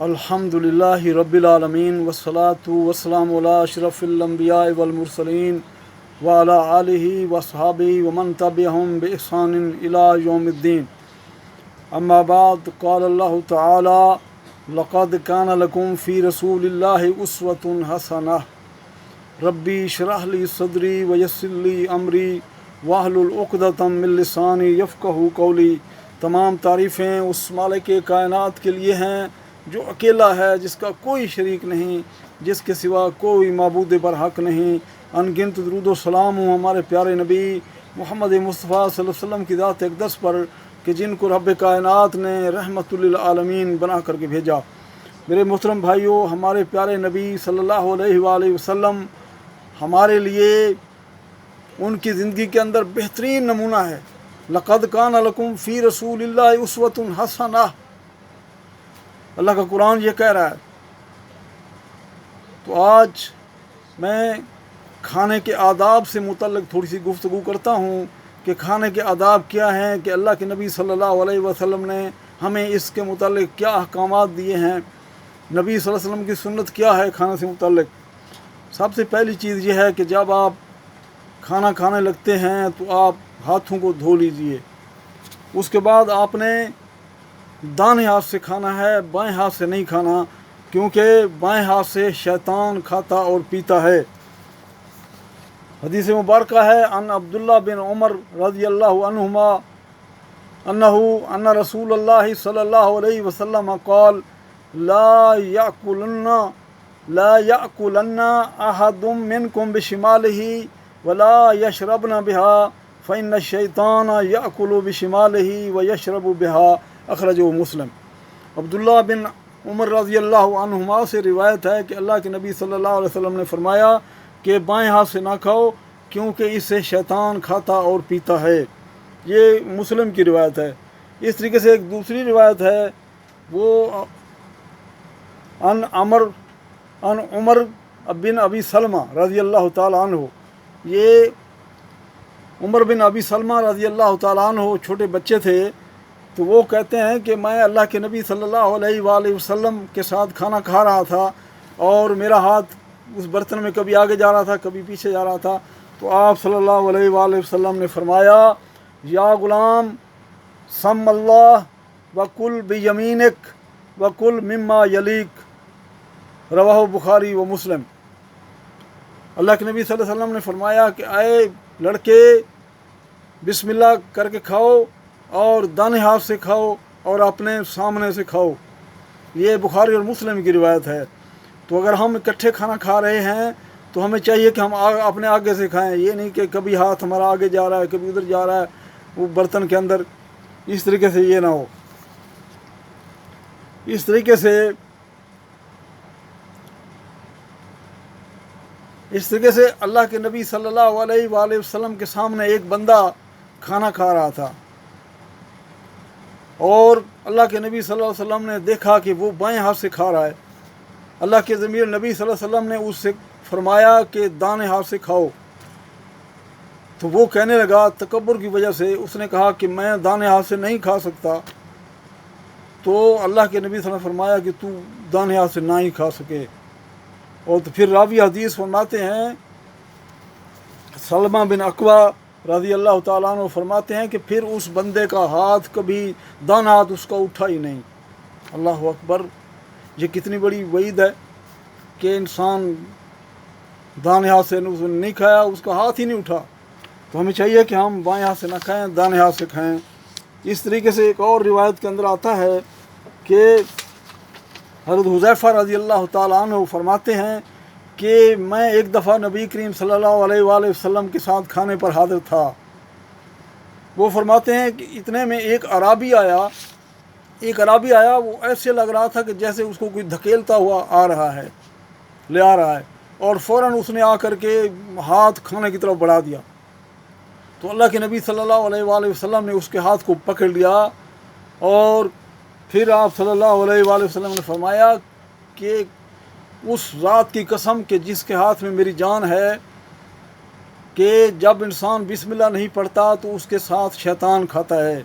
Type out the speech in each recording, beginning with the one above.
الحمدللہ رب العالمین والصلاة والسلام علی اشرف الانبیاء والمرسلین وعلی آلہ وصحابہ ومن تبعہم بإحسان الی یوم الدین. اما بعد، قال اللہ تعالی: لقد کان لکم فی رسول اللہ اسوۃ حسنہ ربی اشرح لی صدری ویسر لی امری واحلل عقدۃ من لسانی یفقہوا قولی. تمام تعریفیں اس مالک کائنات کے لیے ہیں جو اکیلا ہے، جس کا کوئی شریک نہیں، جس کے سوا کوئی معبود برحق نہیں. ان گنت درود و سلام ہوں ہمارے پیارے نبی محمد مصطفیٰ صلی اللہ علیہ وسلم کی ذات اقدس پر، کہ جن کو رب کائنات نے رحمت للعالمین بنا کر کے بھیجا. میرے محترم بھائیوں، ہمارے پیارے نبی صلی اللہ علیہ وآلہ وسلم ہمارے لیے ان کی زندگی کے اندر بہترین نمونہ ہے. لقد کان لکم فی رسول اللہ اسوۃ حسنہ، اللہ کا قرآن یہ کہہ رہا ہے. تو آج میں کھانے کے آداب سے متعلق تھوڑی سی گفتگو کرتا ہوں کہ کھانے کے آداب کیا ہیں، کہ اللہ کے نبی صلی اللہ علیہ وسلم نے ہمیں اس کے متعلق کیا احکامات دیے ہیں، نبی صلی اللہ علیہ وسلم کی سنت کیا ہے کھانے سے متعلق. سب سے پہلی چیز یہ ہے کہ جب آپ کھانا کھانے لگتے ہیں تو آپ ہاتھوں کو دھو لیجئے. اس کے بعد آپ نے دائیں ہاتھ سے کھانا ہے، بائیں ہاتھ سے نہیں کھانا، کیونکہ بائیں ہاتھ سے شیطان کھاتا اور پیتا ہے. حدیث مبارکہ ہے ان عبداللہ بن عمر رضی اللہ عنہما ان رسول اللہ صلی اللہ علیہ وسلم قال لا یأکلن احد منکم بشمالہ ولا یشربن بها فإن الشیطان یأکل بشمالہ ویشرب بها، اخرجہ مسلم. عبداللہ بن عمر رضی اللہ عنہما سے روایت ہے کہ اللہ کے نبی صلی اللہ علیہ وسلم نے فرمایا کہ بائیں ہاتھ سے نہ کھاؤ، کیونکہ اس سے شیطان کھاتا اور پیتا ہے. یہ مسلم کی روایت ہے. اس طریقے سے ایک دوسری روایت ہے، وہ ان عمر بن ابی سلمہ رضی اللہ تعالیٰ عنہ. یہ عمر بن ابی سلمہ رضی اللہ تعالیٰ عنہ چھوٹے بچے تھے، تو وہ کہتے ہیں کہ میں اللہ کے نبی صلی اللہ علیہ وآلہ وسلم کے ساتھ کھانا کھا رہا تھا، اور میرا ہاتھ اس برتن میں کبھی آگے جا رہا تھا کبھی پیچھے جا رہا تھا. تو آپ صلی اللہ علیہ وآلہ وسلم نے فرمایا: یا غلام، سم اللہ وکل بیمینک وکل مما یلیک، رواہ بخاری و مسلم. اللہ کے نبی صلی اللہ علیہ وسلم نے فرمایا کہ اے لڑکے، بسم اللہ کر کے کھاؤ، اور دائیں ہاتھ سے کھاؤ اور اپنے سامنے سے کھاؤ. یہ بخاری اور مسلم کی روایت ہے. تو اگر ہم اکٹھے کھانا کھا رہے ہیں تو ہمیں چاہیے کہ ہم اپنے آگے سے کھائیں. یہ نہیں کہ کبھی ہاتھ ہمارا آگے جا رہا ہے کبھی ادھر جا رہا ہے وہ برتن کے اندر. اس طریقے سے یہ نہ ہو. اس طریقے سے اللہ کے نبی صلی اللہ علیہ وآلہ وسلم کے سامنے ایک بندہ کھانا کھا رہا تھا، اور اللہ کے نبی صلی اللہ علیہ وسلم نے دیکھا کہ وہ بائیں ہاتھ سے کھا رہا ہے. اللہ کے ضمیر نبی صلی اللہ علیہ وسلم نے اس سے فرمایا کہ دائیں ہاتھ سے کھاؤ. تو وہ کہنے لگا، تکبر کی وجہ سے اس نے کہا کہ میں دائیں ہاتھ سے نہیں کھا سکتا. تو اللہ کے نبی صلی اللہ علیہ وسلم نے فرمایا کہ تو دائیں ہاتھ سے نہ ہی کھا سکے. اور تو پھر راوی حدیث فرماتے ہیں، سلمہ بن اکوع رضی اللہ تعالیٰ عنہ فرماتے ہیں کہ پھر اس بندے کا ہاتھ کبھی دائیں ہاتھ اس کا اٹھا ہی نہیں. اللہ اکبر! یہ کتنی بڑی وعید ہے کہ انسان دائیں ہاتھ سے نہیں کھایا، اس کا ہاتھ ہی نہیں اٹھا. تو ہمیں چاہیے کہ ہم بائیں ہاتھ سے نہ کھائیں، دائیں ہاتھ سے کھائیں. اس طریقے سے ایک اور روایت کے اندر آتا ہے کہ حضرت حذیفہ رضی اللہ تعالیٰ عنہ فرماتے ہیں کہ میں ایک دفعہ نبی کریم صلی اللہ علیہ وآلہ وسلم کے ساتھ کھانے پر حاضر تھا. وہ فرماتے ہیں کہ اتنے میں ایک عرابی آیا. وہ ایسے لگ رہا تھا کہ جیسے اس کو کوئی دھکیلتا ہوا لے آ رہا ہے، اور فوراً اس نے آ کر کے ہاتھ کھانے کی طرف بڑھا دیا. تو اللہ کے نبی صلی اللہ علیہ وآلہ وسلم نے اس کے ہاتھ کو پکڑ لیا، اور پھر آپ صلی اللہ علیہ وآلہ وسلم نے فرمایا کہ اس ذات کی قسم کہ جس کے ہاتھ میں میری جان ہے، کہ جب انسان بسم اللہ نہیں پڑھتا تو اس کے ساتھ شیطان کھاتا ہے.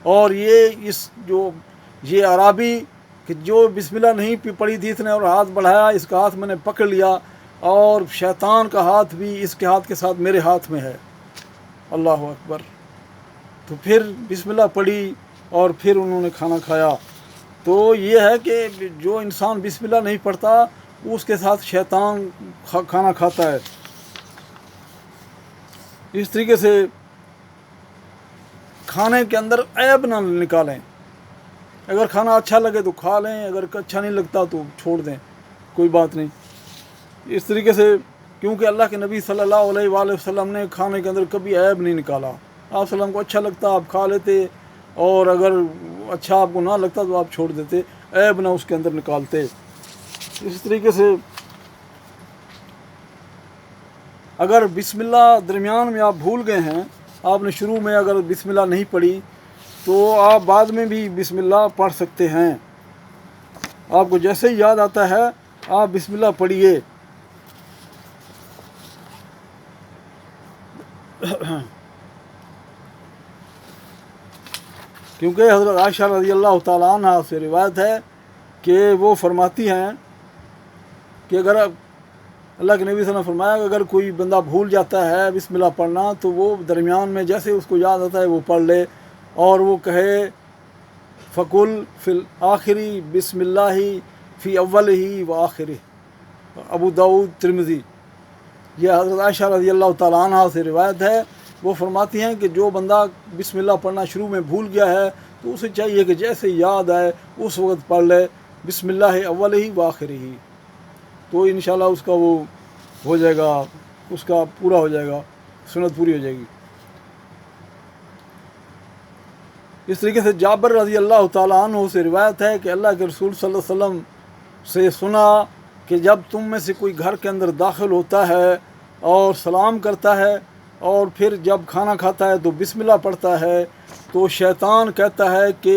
اور یہ عرابی کہ جو بسم اللہ نہیں پڑھی تھی اس نے اور ہاتھ بڑھایا، اس کا ہاتھ میں نے پکڑ لیا، اور شیطان کا ہاتھ بھی اس کے ہاتھ کے ساتھ میرے ہاتھ میں ہے۔ اللہ اکبر۔ تو پھر بسم اللہ پڑھی اور پھر انہوں نے کھانا کھایا۔ تو یہ ہے کہ جو انسان بسم اللہ نہیں پڑھتا اس کے ساتھ شیطان کھانا کھاتا ہے۔ اس طریقے سے کھانے کے اندر عیب نہ نکالیں۔ اگر کھانا اچھا لگے تو کھا لیں، اگر اچھا نہیں لگتا تو چھوڑ دیں، کوئی بات نہیں۔ اس طریقے سے کیونکہ اللہ کے نبی صلی اللہ علیہ وآلہ وسلم نے کھانے کے اندر کبھی عیب نہیں نکالا۔ آپ وسلم کو اچھا لگتا آپ کھا لیتے، اور اگر اچھا آپ کو نہ لگتا تو آپ چھوڑ دیتے، عیب نہ اس کے اندر نکالتے۔ اس طریقے سے اگر بسم اللہ درمیان میں آپ بھول گئے ہیں، آپ نے شروع میں اگر بسم اللہ نہیں پڑھی تو آپ بعد میں بھی بسم اللہ پڑھ سکتے ہیں۔ آپ کو جیسے ہی یاد آتا ہے آپ بسم اللہ پڑھیے۔ کیونکہ حضرت عائشہ رضی اللہ تعالیٰ عنہ سے روایت ہے کہ وہ فرماتی ہیں کہ اگر اللہ کے نبی صلی اللہ علیہ وسلم نے فرمایا کہ اگر کوئی بندہ بھول جاتا ہے بسم اللہ پڑھنا تو وہ درمیان میں جیسے اس کو یاد آتا ہے وہ پڑھ لے، اور وہ کہے فقل فی الآخری بسم اللہ فی اولہ و آخرہ، ابو داؤد ترمذی۔ یہ حضرت عائشہ رضی اللہ تعالیٰ عنہ سے روایت ہے۔ وہ فرماتی ہیں کہ جو بندہ بسم اللہ پڑھنا شروع میں بھول گیا ہے تو اسے چاہیے کہ جیسے یاد آئے اس وقت پڑھ لے بسم اللہ اولہ و آخرہ، تو انشاءاللہ اس کا وہ ہو جائے گا، اس کا پورا ہو جائے گا، سنت پوری ہو جائے گی۔ اس طریقے سے جابر رضی اللہ تعالیٰ عنہ سے روایت ہے کہ اللہ کے رسول صلی اللہ علیہ وسلم سے سنا کہ جب تم میں سے کوئی گھر کے اندر داخل ہوتا ہے اور سلام کرتا ہے اور پھر جب کھانا کھاتا ہے تو بسم اللہ پڑھتا ہے، تو شیطان کہتا ہے کہ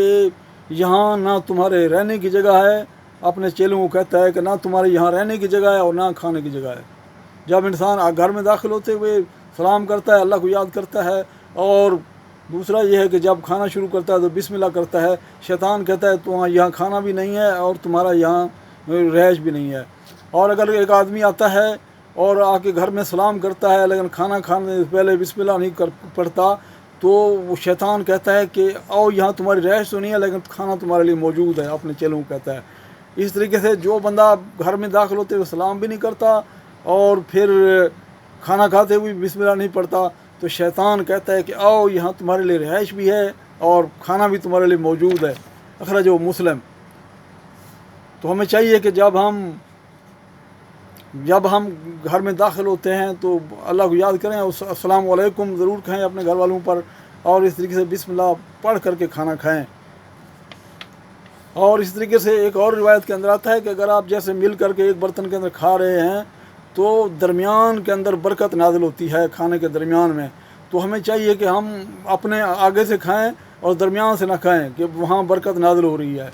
یہاں نہ تمہارے رہنے کی جگہ ہے، اپنے چیلوں کو کہتا ہے کہ نہ تمہارے یہاں رہنے کی جگہ ہے اور نہ کھانے کی جگہ ہے۔ جب انسان گھر میں داخل ہوتے ہوئے سلام کرتا ہے، اللہ کو یاد کرتا ہے، اور دوسرا یہ ہے کہ جب کھانا شروع کرتا ہے تو بسم اللہ کرتا ہے، شیطان کہتا ہے تمہارا یہاں کھانا بھی نہیں ہے اور تمہارا یہاں رہائش بھی نہیں ہے۔ اور اگر ایک آدمی آتا ہے اور آ کے گھر میں سلام کرتا ہے لیکن کھانا کھانے سے پہلے بسم اللہ نہیں پڑھتا، تو وہ شیطان کہتا ہے کہ او یہاں تمہاری رہائش تو نہیں ہے لیکن کھانا تمہارے لیے موجود ہے، اپنے چیلوں کو کہتا ہے۔ اس طریقے سے جو بندہ گھر میں داخل ہوتے ہوئے سلام بھی نہیں کرتا اور پھر کھانا کھاتے ہوئے بسم اللہ نہیں پڑھتا، تو شیطان کہتا ہے کہ آؤ یہاں تمہارے لیے رہائش بھی ہے اور کھانا بھی تمہارے لیے موجود ہے، اخرجہ مسلم۔ تو ہمیں چاہیے کہ جب ہم گھر میں داخل ہوتے ہیں تو اللہ کو یاد کریں، السلام علیکم ضرور کہیں اپنے گھر والوں پر، اور اس طریقے سے بسم اللہ پڑھ کر کے کھانا کھائیں۔ اور اس طریقے سے ایک اور روایت کے اندر آتا ہے کہ اگر آپ جیسے مل کر کے ایک برتن کے اندر کھا رہے ہیں تو درمیان کے اندر برکت نازل ہوتی ہے کھانے کے درمیان میں، تو ہمیں چاہیے کہ ہم اپنے آگے سے کھائیں اور درمیان سے نہ کھائیں کہ وہاں برکت نازل ہو رہی ہے۔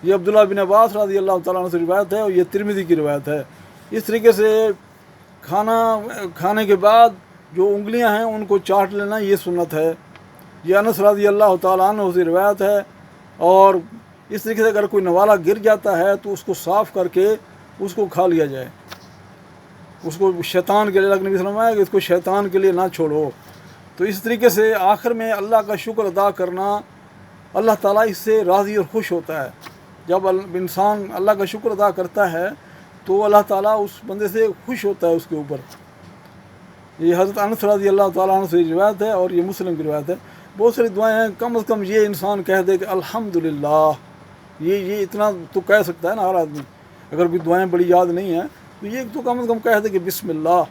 یہ عبداللہ بن عباس رضی اللہ تعالیٰ عنہ سے روایت ہے اور یہ ترمذی کی روایت ہے۔ اس طریقے سے کھانے کے بعد جو انگلیاں ہیں ان کو چاٹ لینا یہ سنت ہے۔ یہ انس رضی اللہ تعالیٰ عنہ سے روایت ہے۔ اور اس طریقے سے اگر کوئی نوالا گر جاتا ہے تو اس کو صاف کر کے اس کو کھا لیا جائے، اس کو شیطان کے لیے، اللہ کے نبی صلی اللہ علیہ وسلم کہ اس کو شیطان کے لیے نہ چھوڑو۔ تو اس طریقے سے آخر میں اللہ کا شکر ادا کرنا، اللہ تعالیٰ اس سے راضی اور خوش ہوتا ہے۔ جب انسان اللہ کا شکر ادا کرتا ہے تو اللہ تعالیٰ اس بندے سے خوش ہوتا ہے اس کے اوپر۔ یہ حضرت انس رضی اللہ تعالیٰ عنہ سے روایت ہے اور یہ مسلم کی روایت ہے۔ بہت ساری دعائیں ہیں، کم از کم یہ انسان کہہ دے کہ الحمدللہ، یہ اتنا تو کہہ سکتا ہے نا ہر آدمی۔ اگر کوئی دعائیں بڑی یاد نہیں ہیں تو یہ تو کم از کم کہہ دے کہ بسم اللہ۔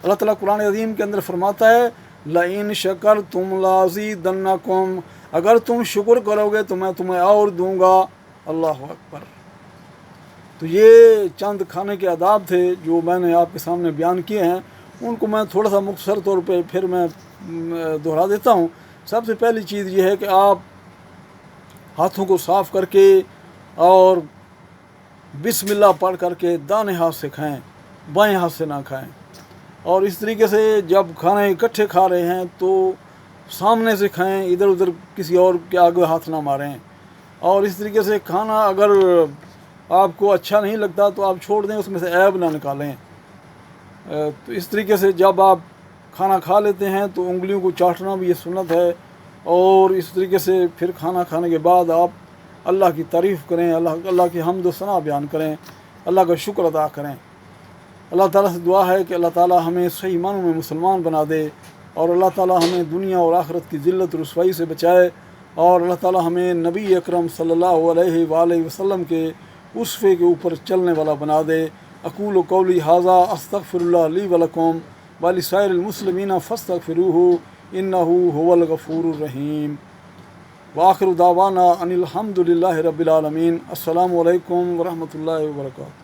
اللہ تعالیٰ قرآن عظیم کے اندر فرماتا ہے لَإِن شَكَرْتُمْ لَأَزِيدَنَّكُمْ، اگر تم شکر کرو گے تو میں تمہیں اور دوں گا۔ اللہ اکبر۔ تو یہ چند کھانے کے آداب تھے جو میں نے آپ کے سامنے بیان کیے ہیں، ان کو میں تھوڑا سا مختصر طور پہ پھر میں دہرا دیتا ہوں۔ سب سے پہلی چیز یہ ہے کہ آپ ہاتھوں کو صاف کر کے اور بسم اللہ پڑھ کر کے دانے ہاتھ سے کھائیں، بائیں ہاتھ سے نہ کھائیں۔ اور اس طریقے سے جب کھانے اکٹھے کھا رہے ہیں تو سامنے سے کھائیں، ادھر ادھر کسی اور کے آگے ہاتھ نہ ماریں۔ اور اس طریقے سے کھانا اگر آپ کو اچھا نہیں لگتا تو آپ چھوڑ دیں، اس میں سے عیب نہ نکالیں۔ تو اس طریقے سے جب آپ کھانا کھا لیتے ہیں تو انگلیوں کو چاٹنا بھی یہ سنت ہے، اور اس طریقے سے پھر کھانا کھانے کے بعد آپ اللہ کی تعریف کریں، اللہ کی حمد و ثنا بیان کریں، اللہ کا شکر ادا کریں۔ اللہ تعالیٰ سے دعا ہے کہ اللہ تعالیٰ ہمیں صحیح معنوں میں مسلمان بنا دے، اور اللہ تعالیٰ ہمیں دنیا اور آخرت کی ذلت و رسوائی سے بچائے، اور اللہ تعالیٰ ہمیں نبی اکرم صلی اللہ علیہ وآلہ وسلم کے اسوے کے اوپر چلنے والا بنا دے۔ اقول قولی ھذا استغفر اللہ لی ولکم ولسائر المسلمین فاستغفروہ انہ ھو الغفور الرحیم۔ وآخر دعوانا ان الحمد للہ رب العالمین۔ السلام علیکم ورحمۃ اللہ وبرکاتہ۔